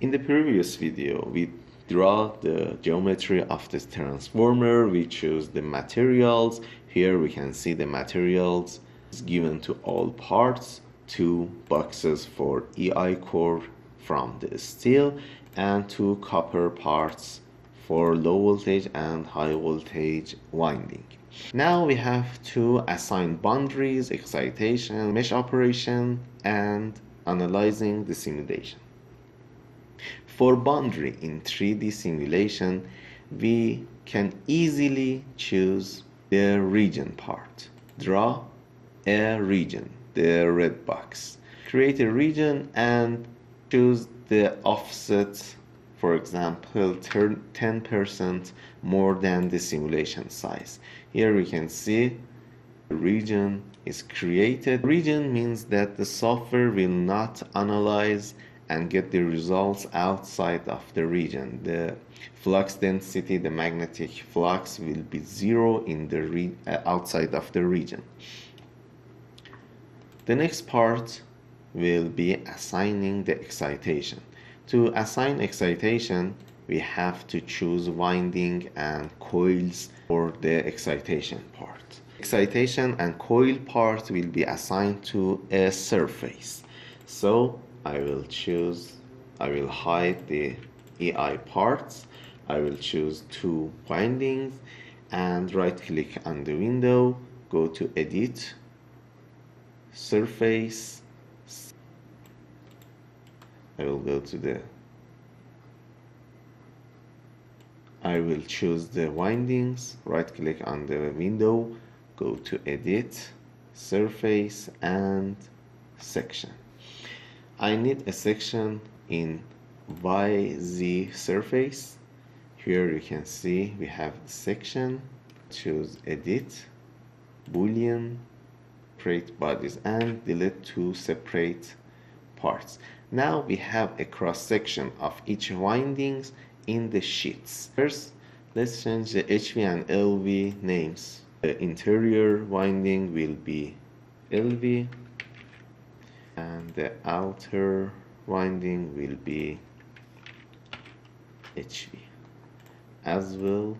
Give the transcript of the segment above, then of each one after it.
In the previous video, we draw the geometry of this transformer. We choose the materials. Here we can see the materials is given to all parts. 2 boxes for EI core from the steel and 2 copper parts for low voltage and high voltage winding. Now we have to assign boundaries, excitation, mesh operation, and analyzing the simulation. For boundary in 3D simulation, we can easily choose the region part. Draw a region, the red box. Create a region and choose the offset, for example, 10% more than the simulation size. Here we can see the region is created. Region means that the software will not analyze and get the results outside of the region. The flux density, the magnetic flux will be 0 in the outside of the region. The next part will be assigning the excitation. To assign excitation, we have to choose winding and coils for the excitation part. Excitation and coil part will be assigned to a surface. So I will hide the EI parts. I will choose 2 windings and right click on the window, go to edit, surface. I will choose the windings, right click on the window, go to edit, surface and section. I need a section in YZ surface. Here you can see we have the section. Choose edit, boolean, create bodies and delete 2 separate parts. Now we have a cross section of each windings in the sheets. First, let's change the HV and LV names. The interior winding will be LV and the outer winding will be HV. As well,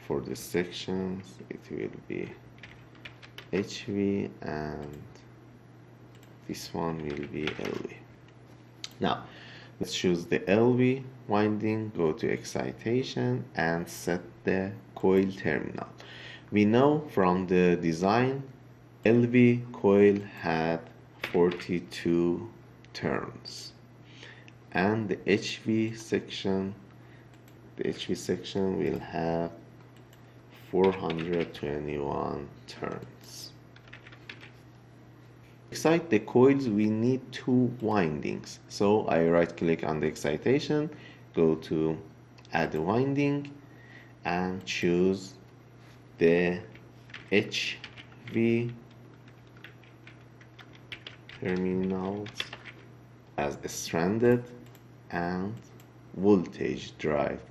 for the sections it will be HV and this one will be LV. Now let's choose the LV winding, go to excitation and set the coil terminal. We know from the design LV coil had 42 turns and the HV section will have 421 turns. To excite the coils we need 2 windings, so I right click on the excitation, go to add a winding and choose the HV terminals as a stranded and voltage type.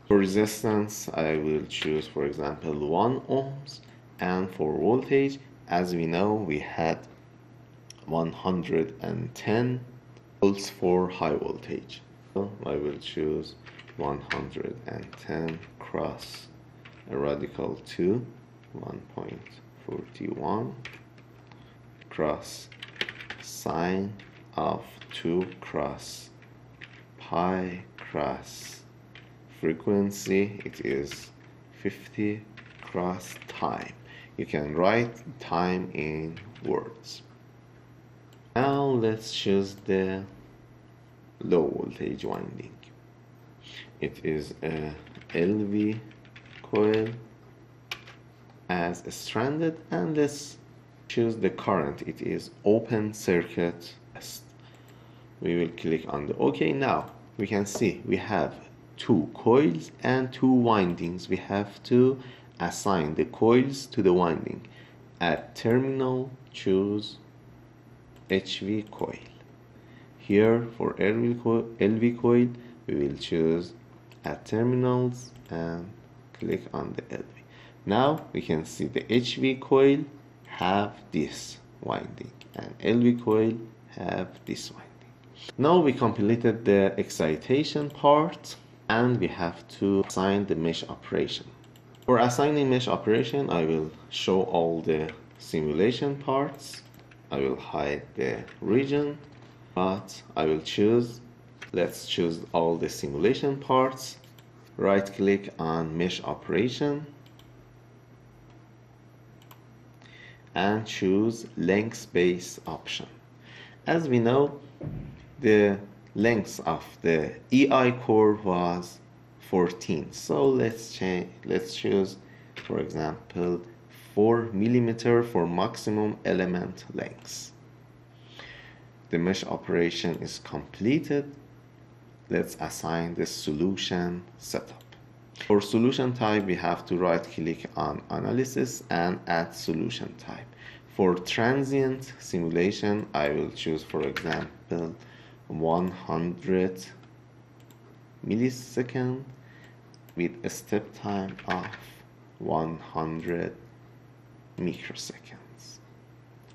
For resistance I will choose, for example, 1 ohms, and for voltage, as we know, we had 110 volts for high voltage. So I will choose 110 cross a radical 2, 1.41 cross sine of 2 cross pi cross frequency, it is 50 cross time. You can write time in words. Now let's choose the low voltage winding. It is a LV coil as a stranded, and let's choose the current. It is open circuit test. We will click on the OK. Now we can see we have 2 coils and 2 windings. We have to assign the coils to the winding. At terminal, choose HV coil. Here for LV coil, we will choose at terminals and click on the LV. Now we can see the HV coil have this winding and LV coil have this winding. Now we completed the excitation part, and we have to assign the mesh operation. For assigning mesh operation, I will show all the simulation parts. I will hide the region, but I will choose, let's choose all the simulation parts. Right click on mesh operation and choose length space option. As we know, the length of the EI core was 14. So let's choose, for example, 4 millimeter for maximum element length. The mesh operation is completed. Let's assign the solution setup. For solution type, we have to right click on analysis and add solution type. For transient simulation, I will choose, for example, 100 millisecond with a step time of 100 microseconds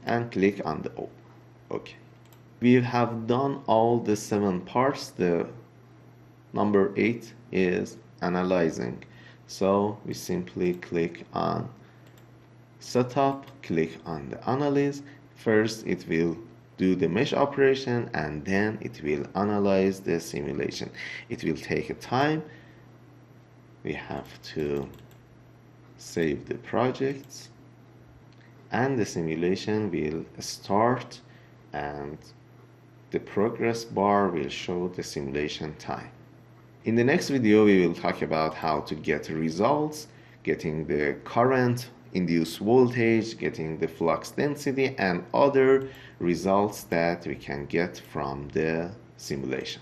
and click on the OK. We have done all the 7 parts. The number 8 is analyzing. So we simply click on setup, click on the analyze. First it will do the mesh operation and then it will analyze the simulation. It will take a time. We have to save the projects and the simulation will start and the progress bar will show the simulation time. In the next video we will talk about how to get results, getting the current, induced voltage, getting the flux density and other results that we can get from the simulation.